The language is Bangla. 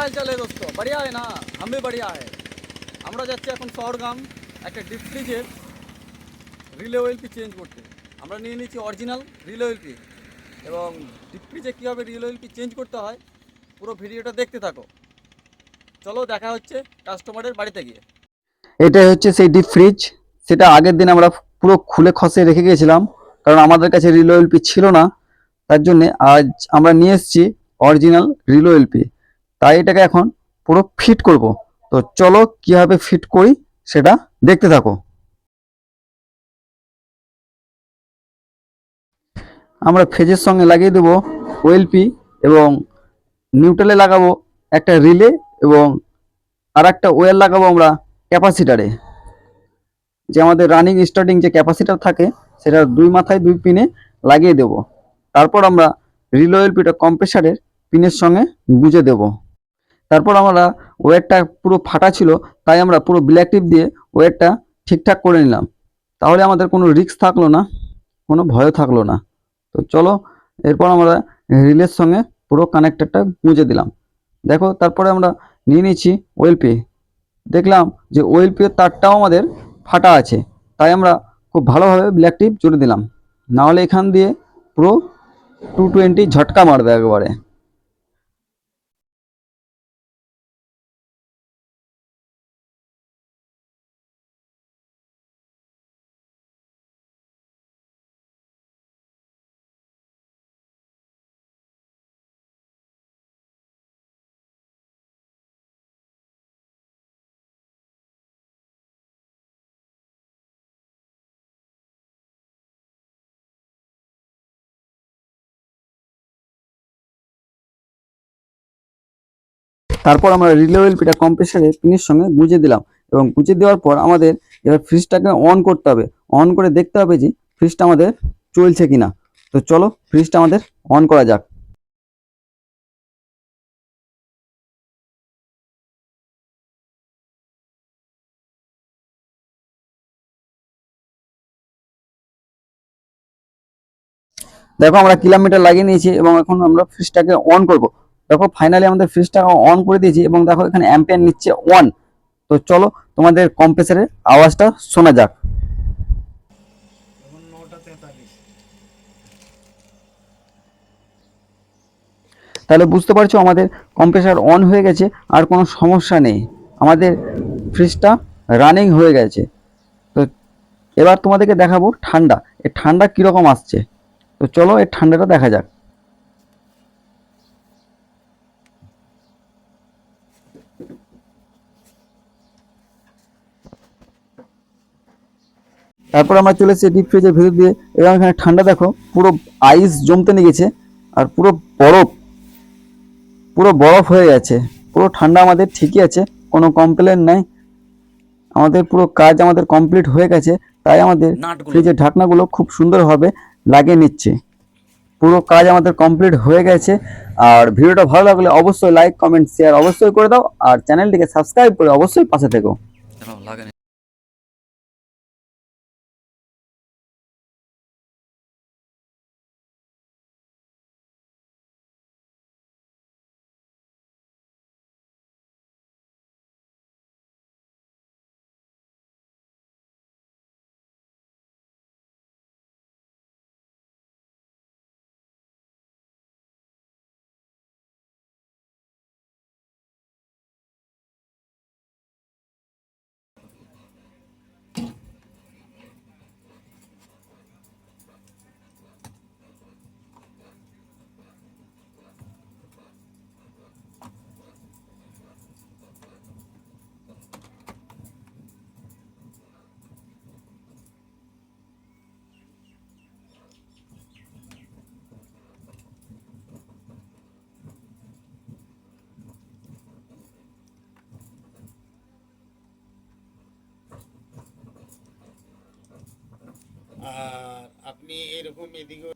हाल चाल है दोस्तों? बढ़िया है ना? हम भी बढ़िया है। আমরা যাচ্ছি এখন শহরগাম একটা ডিপ ফ্রিজের রিলে ওএলপি চেঞ্জ করতে। আমরা নিয়ে নিয়েছি অরিজিনাল রিলে ওএলপি এবং ডিপ ফ্রিজে কীভাবে রিলে ওএলপি চেঞ্জ করতে হয় পুরো ভিডিওটা দেখতে থাকো। চলো দেখা হচ্ছে কাস্টমারের বাড়িতে গিয়ে। এটাই হচ্ছে সেই ডিপ ফ্রিজ। সেটা আগের দিন আমরা পুরো খুলে খসে রেখে গেছিলাম, কারণ আমাদের কাছে রিলো এলপি ছিল না। তার জন্য আজ আমরা নিয়ে এসেছি অরিজিনাল রিলো এলপি। তাই এটাকে এখন পুরো ফিট করব। তো চলো কিভাবে ফিট করি সেটা দেখতে থাকো। আমরা ফেজের সঙ্গে লাগিয়ে দেবো ওএলপি এবং নিউট্রালে লাগাবো একটা রিলে এবং আর একটা ওয়্যার লাগাবো আমরা ক্যাপাসিটারে। যে আমাদের রানিং স্টার্টিং যে ক্যাপাসিটার থাকে সেটা দুই মাথায় দুই পিনে লাগিয়ে দেব। তারপর আমরা রিলো এলপিটা কম্প্রেসারের পিনের সঙ্গে গুঁজে দেব। তারপর আমরা ওয়্যারটা পুরো ফাটা ছিল, তাই আমরা পুরো ব্ল্যাক টিপ দিয়ে ওয়্যারটা ঠিকঠাক করে নিলাম। তাহলে আমাদের কোনো রিস্ক থাকলো না, কোনো ভয়ও থাকলো না। তো চলো এরপর আমরা রিলের সঙ্গে পুরো কানেক্টরটা গুঁজে দিলাম। দেখো তারপরে আমরা নিয়ে নিয়েছি ওএলপি। দেখলাম যে ওএলপির তারটাও আমাদের ফাটা আছে, তাই আমরা খুব ভালোভাবে ব্ল্যাক টিপ জুড়ে দিলাম, নাহলে এখান দিয়ে পুরো 220 ঝটকা মারবে একবারে। তারপর আমরা রিলে ওএলপিটা কম্প্রেসারে পিনের সঙ্গে গুঁজে দিলাম এবং গুঁজে দেওয়ার পর আমাদের এবার ফ্রিজটাকে অন করতে হবে। অন করে দেখতে হবে যে ফ্রিজটা আমাদের চলছে কিনা। তো চলো ফ্রিজটা আমাদের অন করা যাক। দেখো আমরা কিলোমিটার লাগিয়ে নিয়েছি এবং এখন আমরা ফ্রিজটাকে অন করব। দেখো ফাইনালি আমাদের ফ্রিজটাকে অন করে দিয়েছি এবং দেখো এখানে অ্যাম্পিয়ার নিচ্ছে 1। তো চলো তোমাদের কম্প্রেসারের আওয়াজটা শোনা যাক। তাহলে বুঝতে পারছো আমাদের কম্প্রেসার অন হয়ে গেছে, আর কোনো সমস্যা নেই, আমাদের ফ্রিজটা রানিং হয়ে গেছে। তো এবার তোমাদেরকে দেখাবো ঠান্ডা, এই ঠান্ডা কীরকম আসছে। তো চলো এই ঠান্ডাটা দেখা যাক। তারপর আমরা চলে এসেছি ডিপ ফ্রিজের ভিতর দিয়ে এবং এখানে ঠান্ডা দেখো পুরো আইস জমতে লেগেছে আর পুরো বরফ, পুরো বরফ হয়ে গেছে। পুরো ঠান্ডা আমাদের ঠিকই আছে, কোনো কমপ্লেন নাই। আমাদের পুরো কাজ আমাদের কমপ্লিট হয়ে গেছে, তাই আমাদের ফ্রিজের ঢাকনাগুলো খুব সুন্দরভাবে লাগিয়ে নিচ্ছে। পুরো কাজ আমাদের কমপ্লিট হয়ে গেছে। আর ভিডিওটা ভালো লাগলে অবশ্যই লাইক কমেন্ট শেয়ার অবশ্যই করে দাও, আর চ্যানেলটিকে সাবস্ক্রাইব করে অবশ্যই পাশে থেকো। আর আপনি এরকম এদিকে